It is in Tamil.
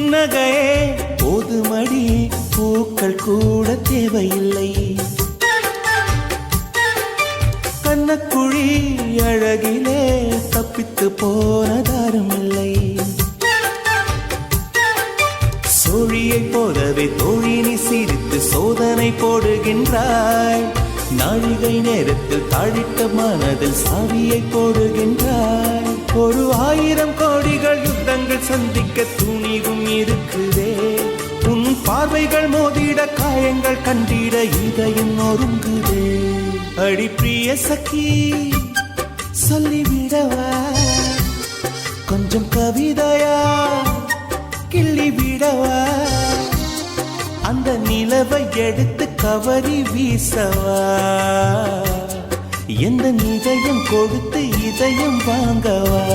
புன்னகையே போதுமடி, பூக்கள் கூட தேவையில்லை. கண்ணக்குழி அழகிலே தப்பித்து போனதாரும் இல்லை. சோழியை போலவே தோழினி சிரித்து சோதனை போடுகின்றாய். நாழிகை நேரத்தில் தாழிட்ட மனதில் சாவியை போடுகின்றாய். 1000 கோடிகள் யுத்தங்கள் சந்திக்க துணிவும் இருக்குதே. உன் பார்வைகள் மோதிட காயங்கள் கண்டிட இதயம் நொறுங்குதே. அடி பிரிய சகி சொல்லிவிடவா, கொஞ்சம் கவிதையா கிள்ளி விடவா, அந்த நிலவை எடுத்து கவரி வீசவா, எந்த இதயம் கொடுத்து இதயம் வாங்கவா.